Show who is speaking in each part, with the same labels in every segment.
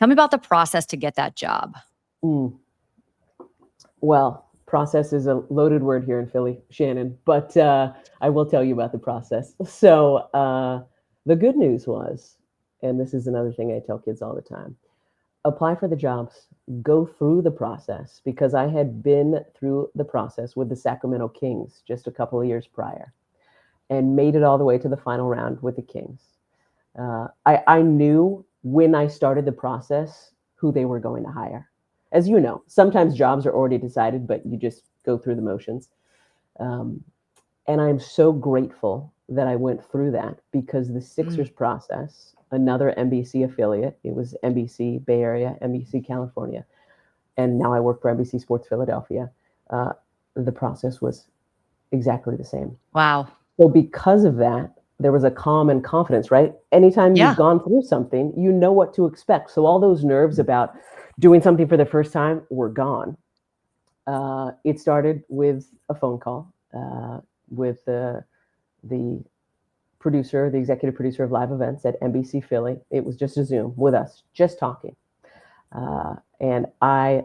Speaker 1: Tell me about the process to get that job.
Speaker 2: Mm. Well, process is a loaded word here in Philly, Shannon, but I will tell you about the process. So the good news was, and this is another thing I tell kids all the time, apply for the jobs, go through the process, because I had been through the process with the Sacramento Kings just a couple of years prior and made it all the way to the final round with the Kings. I knew when I started the process who they were going to hire. As you know, sometimes jobs are already decided, but you just go through the motions. Um, and I'm so grateful that I went through that, because the Sixers process, another NBC affiliate, it was NBC Bay Area, NBC California, and now I work for NBC Sports Philadelphia. Uh, the process was exactly the same.
Speaker 1: Wow.
Speaker 2: So because of that, there was a calm and confidence, right? Anytime you've
Speaker 1: Yeah.
Speaker 2: gone through something, you know what to expect. So all those nerves about doing something for the first time were gone. It started with a phone call with the producer, the executive producer of live events at NBC Philly. It was just a Zoom with us, just talking. And I,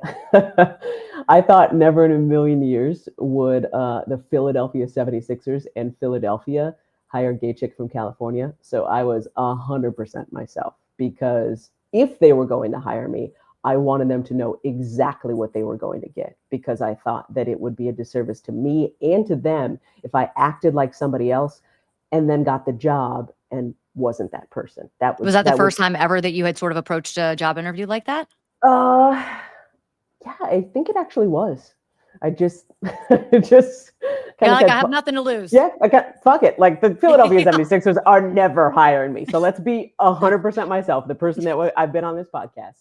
Speaker 2: I thought never in a million years would the Philadelphia 76ers and Philadelphia hire a gay chick from California. So I was 100% myself, because if they were going to hire me, I wanted them to know exactly what they were going to get, because I thought that it would be a disservice to me and to them if I acted like somebody else and then got the job and wasn't that person.
Speaker 1: Was that the first time ever that you had sort of approached a job interview like that?
Speaker 2: Uh, yeah, I think it actually was. I just, just kind
Speaker 1: Yeah,
Speaker 2: of
Speaker 1: like
Speaker 2: said,
Speaker 1: I have nothing to lose.
Speaker 2: yeah, I got, fuck it. Like the Philadelphia
Speaker 1: Yeah.
Speaker 2: 76ers are never hiring me. So let's be 100% myself, the person that I've been on this podcast.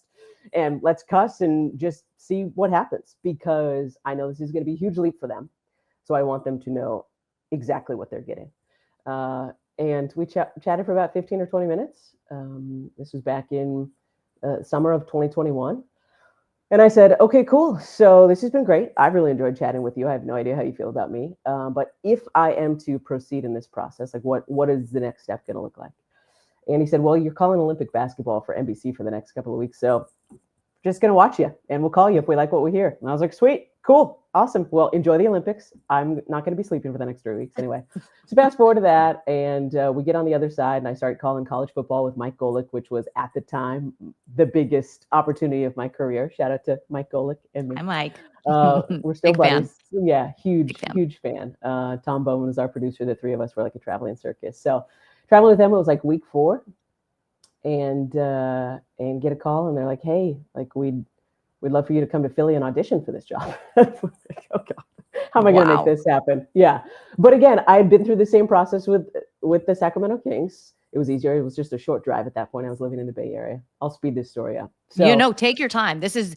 Speaker 2: And let's cuss and just see what happens, because I know this is going to be a huge leap for them. So I want them to know exactly what they're getting. And we chatted for about 15 or 20 minutes. This was back in summer of 2021. And I said, okay, cool. So this has been great. I've really enjoyed chatting with you. I have no idea how you feel about me. But if I am to proceed in this process, like what is the next step going to look like? And he said, well, you're calling Olympic basketball for NBC for the next couple of weeks. So just going to watch you, and we'll call you if we like what we hear. And I was like, sweet, cool, awesome. Well, enjoy the Olympics. I'm not going to be sleeping for the next 3 weeks anyway. So fast forward to that, and we get on the other side, and I started calling college football with Mike Golick, which was at the time the biggest opportunity of my career. Shout out to Mike Golick and me.
Speaker 1: Hi, Mike.
Speaker 2: We're still
Speaker 1: Big
Speaker 2: buddies.
Speaker 1: fan.
Speaker 2: Yeah,
Speaker 1: Big fan.
Speaker 2: huge fan. Tom Bowman was our producer. The three of us were like a traveling circus. So traveling with them, it was like week 4, and get a call, and they're like, hey, like we'd love for you to come to Philly and audition for this job. Oh God, how am I going to make this happen? Yeah, but again, I had been through the same process with the Sacramento Kings. It was easier. It was just a short drive at that point. I was living in the Bay Area. I'll speed this story up.
Speaker 1: So, take your time. This is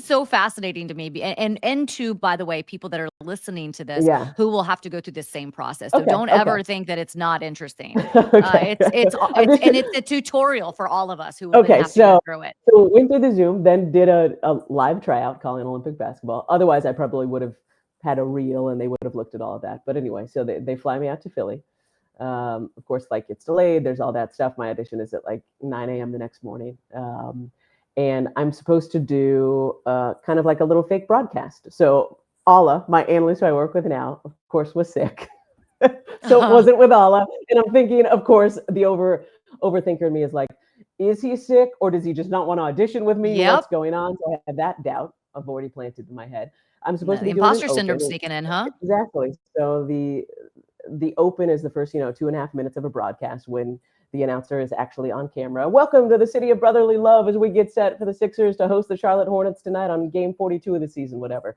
Speaker 1: so fascinating to me. And to, by the way, people that are listening to this, who will have to go through this same process. So don't ever think that it's not interesting. It's a tutorial for all of us who will have to go through it.
Speaker 2: So went through the Zoom, then did a live tryout calling Olympic basketball. Otherwise, I probably would have had a reel and they would have looked at all of that. But anyway, so they fly me out to Philly. Of course, like it's delayed. There's all that stuff. My audition is at like 9 a.m. the next morning. And I'm supposed to do kind of like a little fake broadcast. So Alla, my analyst who I work with now, of course, was sick. So it wasn't with Alla. And I'm thinking, of course, the overthinker in me is like, is he sick or does he just not want to audition with me?
Speaker 1: Yep.
Speaker 2: What's going on? So I had that doubt. I've already planted in my head. I'm supposed to be
Speaker 1: imposter
Speaker 2: doing
Speaker 1: syndrome sneaking in, huh?
Speaker 2: Exactly. So the open is the first 2.5 minutes of a broadcast when the announcer is actually on camera. Welcome to the city of brotherly love as we get set for the Sixers to host the Charlotte Hornets tonight on game 42 of the season, whatever.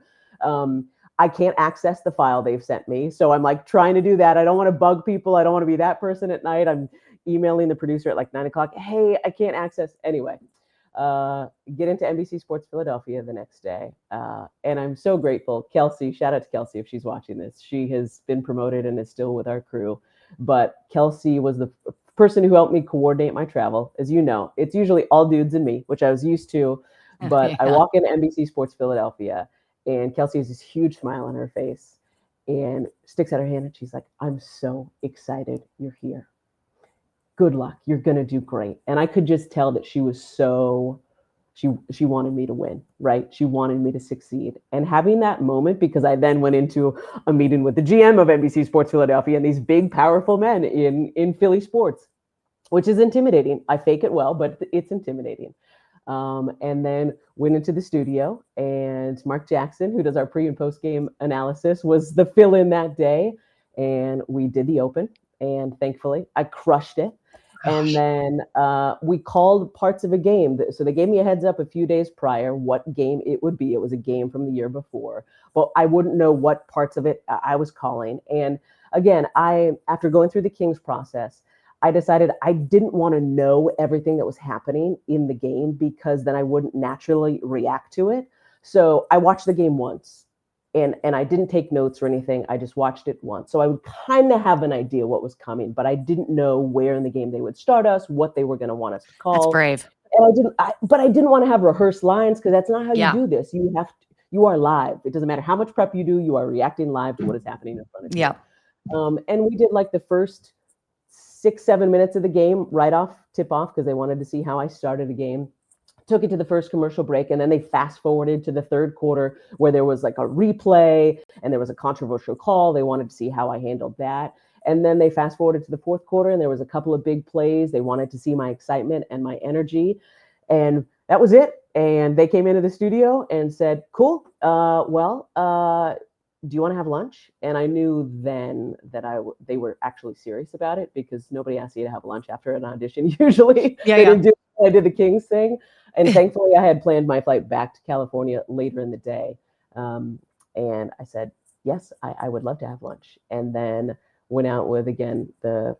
Speaker 2: I can't access the file they've sent me. So I'm like trying to do that. I don't want to bug people. I don't want to be that person at night. I'm emailing the producer at like 9 o'clock. Hey, I can't access. Anyway, get into NBC Sports Philadelphia the next day. And I'm so grateful. Kelsey, shout out to Kelsey if she's watching this. She has been promoted and is still with our crew. But Kelsey was the person who helped me coordinate my travel. As you know, it's usually all dudes and me, which I was used to. But I walk into NBC Sports Philadelphia and Kelsey has this huge smile on her face and sticks out her hand and she's like, I'm so excited you're here. Good luck. You're going to do great. And I could just tell that she was so She wanted me to win, right? She wanted me to succeed. And having that moment, because I then went into a meeting with the GM of NBC Sports Philadelphia and these big, powerful men in Philly sports, which is intimidating. I fake it well, but it's intimidating. And then went into the studio, and Mark Jackson, who does our pre and post game analysis, was the fill in that day. And we did the open, and thankfully I crushed it. And then we called parts of a game. So they gave me a heads up a few days prior what game it would be. It was a game from the year before, but I wouldn't know what parts of it I was calling. And again, after going through the Kings process, I decided I didn't want to know everything that was happening in the game, because then I wouldn't naturally react to it. So I watched the game once, and I didn't take notes or anything. I just watched it once. So I would kind of have an idea what was coming, but I didn't know where in the game they would start us, what they were going to want us to call.
Speaker 1: That's brave.
Speaker 2: And but I didn't want to have rehearsed lines, because that's not how you do this. You are live. It doesn't matter how much prep you do. You are reacting live to what is happening in front of you.
Speaker 1: Yeah.
Speaker 2: And we did like the first 6-7 minutes of the game right off tip off, because they wanted to see how I started a game. Took it to the first commercial break, and then they fast forwarded to the third quarter, where there was like a replay and there was a controversial call. They wanted to see how I handled that. And then they fast forwarded to the fourth quarter, and there was a couple of big plays. They wanted to see my excitement and my energy, and that was it. And they came into the studio and said, cool, do you want to have lunch? And I knew then that they were actually serious about it, because nobody asks you to have lunch after an audition. Usually didn't do it. I did the Kings thing. And thankfully I had planned my flight back to California later in the day. And I said, yes, I would love to have lunch. And then went out with, again, the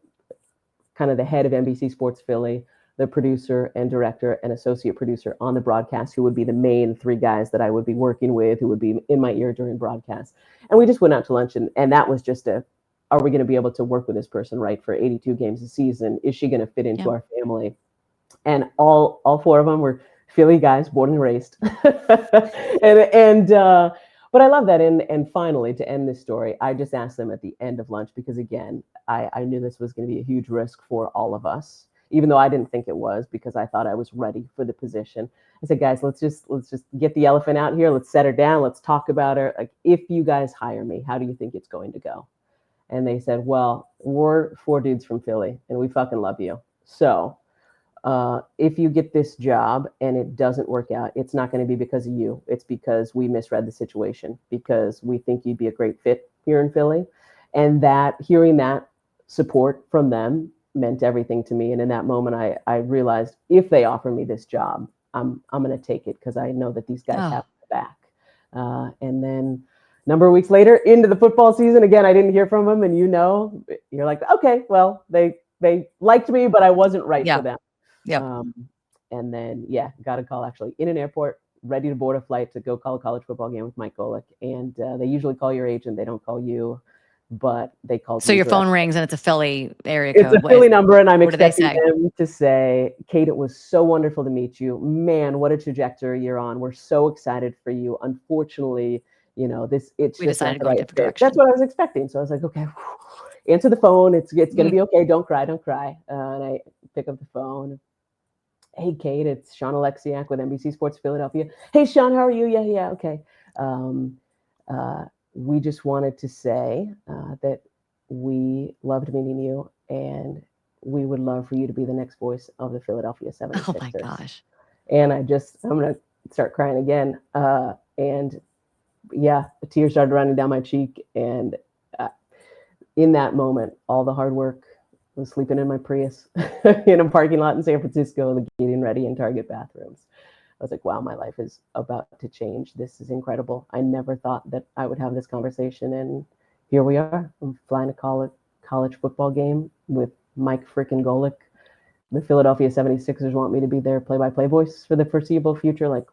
Speaker 2: kind of the head of NBC Sports Philly, the producer and director and associate producer on the broadcast, who would be the main three guys that I would be working with, who would be in my ear during broadcast. And we just went out to lunch, and that was just are we going to be able to work with this person, right, for 82 games a season? Is she going to fit into our family? And all four of them were Philly guys, born and raised. But I love that. And finally, to end this story, I just asked them at the end of lunch, because again, I knew this was going to be a huge risk for all of us, even though I didn't think it was, because I thought I was ready for the position. I said, guys, let's just get the elephant out here. Let's set her down. Let's talk about her. Like, if you guys hire me, how do you think it's going to go? And they said, well, we're four dudes from Philly, and we fucking love you. So if you get this job and it doesn't work out, it's not going to be because of you. It's because we misread the situation, because we think you'd be a great fit here in Philly. And that hearing that support from them meant everything to me. And in that moment, I realized, if they offer me this job, I'm going to take it, because I know that these guys have my back. And then a number of weeks later, into the football season, again, I didn't hear from them. And you're like, okay, well, they liked me, but I wasn't right for them.
Speaker 1: Yeah.
Speaker 2: And then, got a call actually in an airport, ready to board a flight to go call a college football game with Mike Golick. And they usually call your agent. They don't call you, but they called.
Speaker 1: So your phone rings and it's a Philly area code.
Speaker 2: It's a Philly number, and I'm expecting them to say, Kate, it was so wonderful to meet you. Man, what a trajectory you're on. We're so excited for you. Unfortunately, we
Speaker 1: decided to go a different direction.
Speaker 2: That's what I was expecting. So I was like, okay, answer the phone. It's going to be okay. Don't cry. And I pick up the phone. Hey, Kate, it's Sean Alexiak with NBC Sports Philadelphia. Hey, Sean, how are you? Yeah, okay. We just wanted to say that we loved meeting you, and we would love for you to be the next voice of the Philadelphia 76ers.
Speaker 1: Oh, my gosh.
Speaker 2: And I'm going to start crying again. And the tears started running down my cheek. And in that moment, all the hard work, I was sleeping in my Prius in a parking lot in San Francisco, getting ready in Target bathrooms. I was like, wow, my life is about to change. This is incredible. I never thought that I would have this conversation. And here we are. I'm flying a college football game with Mike freaking Golick. The Philadelphia 76ers want me to be their play-by-play voice for the foreseeable future. Like,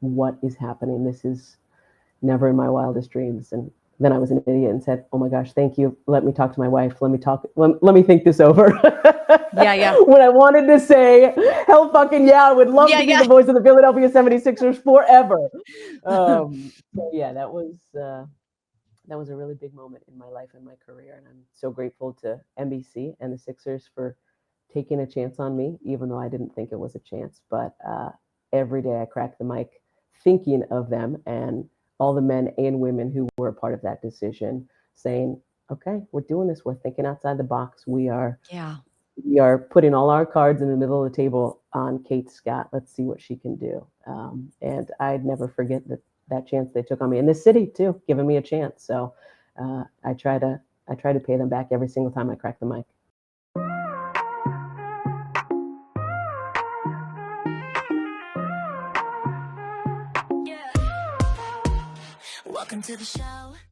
Speaker 2: what is happening? This is never in my wildest dreams. And then I was an idiot and said, oh my gosh, thank you. Let me talk to my wife. Let me think this over.
Speaker 1: Yeah.
Speaker 2: When I wanted to say, hell fucking yeah, I would love to be the voice of the Philadelphia 76ers forever. That was a really big moment in my life and my career. And I'm so grateful to NBC and the Sixers for taking a chance on me, even though I didn't think it was a chance. But every day I crack the mic thinking of them and all the men and women who were a part of that decision, saying, okay, we're doing this. We're thinking outside the box.
Speaker 1: Yeah.
Speaker 2: We are putting all our cards in the middle of the table on Kate Scott. Let's see what she can do. And I'd never forget that chance they took on me in this city too, giving me a chance. So I try to pay them back every single time I crack the mic.
Speaker 3: Welcome to the show.